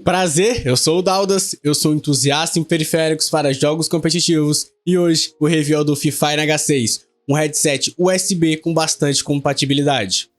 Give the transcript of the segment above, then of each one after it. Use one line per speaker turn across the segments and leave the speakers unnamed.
Prazer, eu sou o Daldas, eu sou entusiasta em periféricos para jogos competitivos e hoje o review é do Fifine H6, um headset USB com bastante compatibilidade.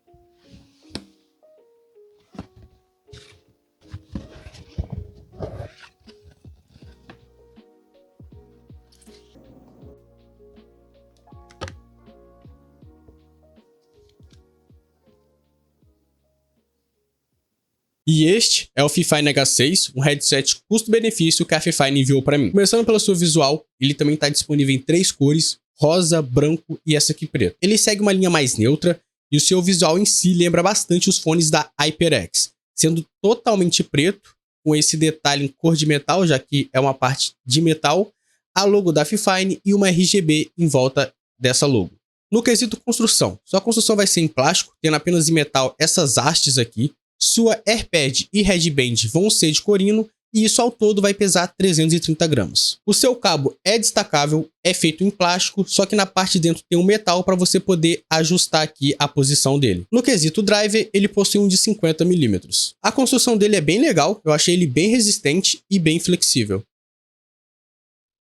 E este é o Fifine H6, um headset custo-benefício que a Fifine enviou para mim. Começando pelo seu visual, ele também está disponível em 3 cores, rosa, branco e essa aqui preta. Ele segue uma linha mais neutra e o seu visual em si lembra bastante os fones da HyperX, sendo totalmente preto, com esse detalhe em cor de metal, já que é uma parte de metal, a logo da Fifine e uma RGB em volta dessa logo. No quesito construção, sua construção vai ser em plástico, tendo apenas em metal essas hastes aqui. Sua AirPad e headband vão ser de corino e isso ao todo vai pesar 330 gramas. O seu cabo é destacável, é feito em plástico, só que na parte de dentro tem um metal para você poder ajustar aqui a posição dele. No quesito driver, ele possui um de 50 mm. A construção dele é bem legal, eu achei ele bem resistente e bem flexível.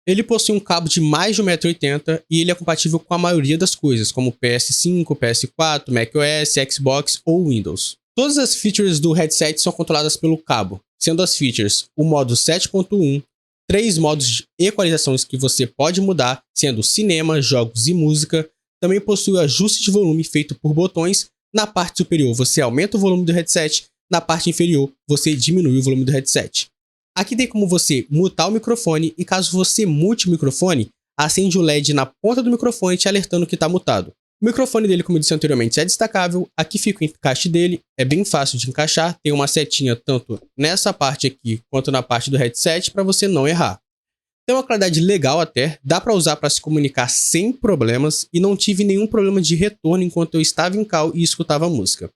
Ele possui um cabo de mais de 1,80 m e ele é compatível com a maioria das coisas, como PS5, PS4, macOS, Xbox ou Windows. Todas as features do headset são controladas pelo cabo, sendo as features o modo 7.1, 3 modos de equalizações que você pode mudar, sendo cinema, jogos e música. Também possui o ajuste de volume feito por botões. Na parte superior você aumenta o volume do headset, na parte inferior você diminui o volume do headset. Aqui tem como você mutar o microfone e caso você mute o microfone, acende o LED na ponta do microfone te alertando que está mutado. O microfone dele, como eu disse anteriormente, é destacável. Aqui fica o encaixe dele, é bem fácil de encaixar. Tem uma setinha tanto nessa parte aqui quanto na parte do headset para você não errar. Tem uma qualidade legal até, dá para usar para se comunicar sem problemas e não tive nenhum problema de retorno enquanto eu estava em call e escutava música.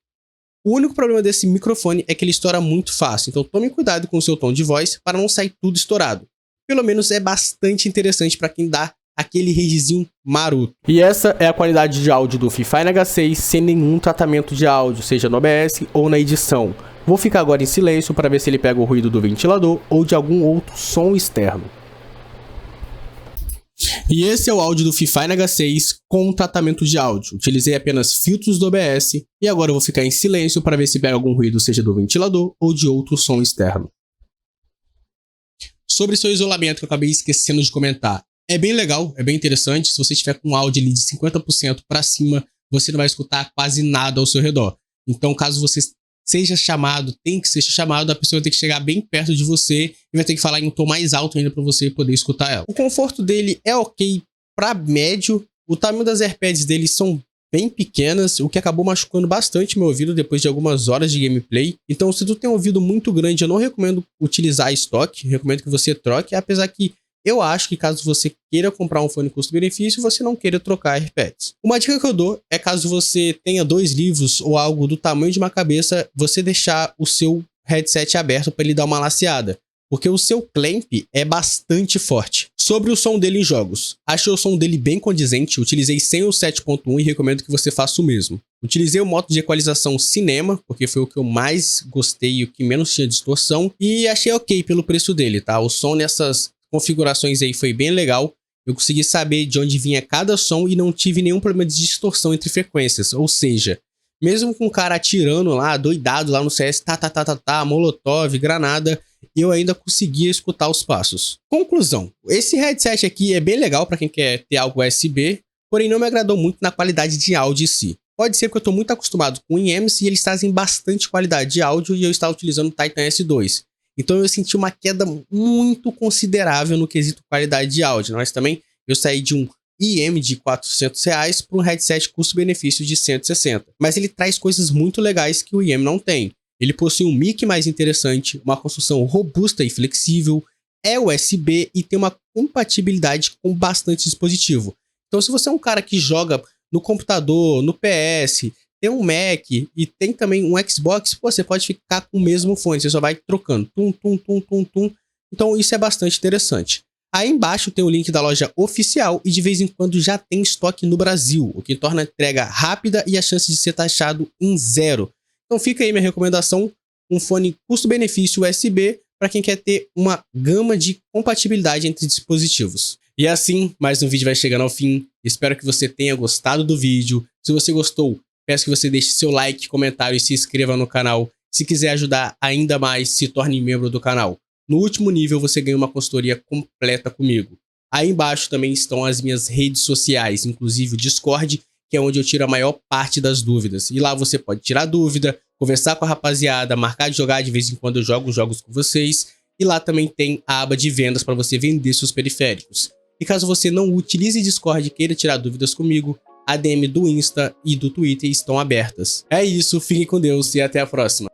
O único problema desse microfone é que ele estoura muito fácil, então tome cuidado com o seu tom de voz para não sair tudo estourado. Pelo menos é bastante interessante para quem dá aquele ragezinho maroto. E essa é a qualidade de áudio do Fifine H6 sem nenhum tratamento de áudio, seja no OBS ou na edição. Vou ficar agora em silêncio para ver se ele pega o ruído do ventilador ou de algum outro som externo. E esse é o áudio do Fifine H6 com tratamento de áudio. Utilizei apenas filtros do OBS e agora eu vou ficar em silêncio para ver se pega algum ruído, seja do ventilador ou de outro som externo. Sobre seu isolamento, que eu acabei esquecendo de comentar, é bem legal, é bem interessante. Se você estiver com um áudio ali de 50% para cima, você não vai escutar quase nada ao seu redor. Então, caso você seja chamado, tem que ser chamado, a pessoa tem que chegar bem perto de você e vai ter que falar em um tom mais alto ainda para você poder escutar ela. O conforto dele é ok para médio. O tamanho das AirPads dele são bem pequenas, o que acabou machucando bastante meu ouvido depois de algumas horas de gameplay. Então, se tu tem um ouvido muito grande, eu não recomendo utilizar estoque, recomendo que você troque, apesar que eu acho que caso você queira comprar um fone custo-benefício, você não queira trocar AirPads. Uma dica que eu dou é caso você tenha 2 livros ou algo do tamanho de uma cabeça, você deixar o seu headset aberto para ele dar uma laceada, porque o seu clamp é bastante forte. Sobre o som dele em jogos, achei o som dele bem condizente, utilizei sem o 7.1 e recomendo que você faça o mesmo. Utilizei o modo de equalização cinema, porque foi o que eu mais gostei e o que menos tinha distorção, e achei ok pelo preço dele, tá? O som nessas configurações aí foi bem legal, eu consegui saber de onde vinha cada som e não tive nenhum problema de distorção entre frequências, ou seja, mesmo com o cara atirando lá, doidado lá no CS, molotov, granada, eu ainda conseguia escutar os passos. Conclusão, esse headset aqui é bem legal para quem quer ter algo USB, porém não me agradou muito na qualidade de áudio em si. Pode ser porque eu estou muito acostumado com IEMs e eles trazem bastante qualidade de áudio e eu estava utilizando o Titan S2. Então eu senti uma queda muito considerável no quesito qualidade de áudio, mas também eu saí de um IEM de R$400 para um headset custo-benefício de 160. Mas ele traz coisas muito legais que o IEM não tem. Ele possui um mic mais interessante, uma construção robusta e flexível, é USB e tem uma compatibilidade com bastante dispositivo. Então se você é um cara que joga no computador, no PS, tem um Mac e tem também um Xbox, pô, você pode ficar com o mesmo fone, você só vai trocando, tum. Então isso é bastante interessante. Aí embaixo tem o link da loja oficial e de vez em quando já tem estoque no Brasil, o que torna a entrega rápida e a chance de ser taxado em 0. Então fica aí minha recomendação, um fone custo-benefício USB para quem quer ter uma gama de compatibilidade entre dispositivos. E assim, mais um vídeo vai chegando ao fim. Espero que você tenha gostado do vídeo. Se você gostou, peço que você deixe seu like, comentário e se inscreva no canal. Se quiser ajudar ainda mais, se torne membro do canal. No último nível, você ganha uma consultoria completa comigo. Aí embaixo também estão as minhas redes sociais, inclusive o Discord, que é onde eu tiro a maior parte das dúvidas. E lá você pode tirar dúvida, conversar com a rapaziada, marcar de jogar, de vez em quando eu jogo jogos com vocês. E lá também tem a aba de vendas para você vender seus periféricos. E caso você não utilize Discord e queira tirar dúvidas comigo, a DM do Insta e do Twitter estão abertas. É isso, fiquem com Deus e até a próxima.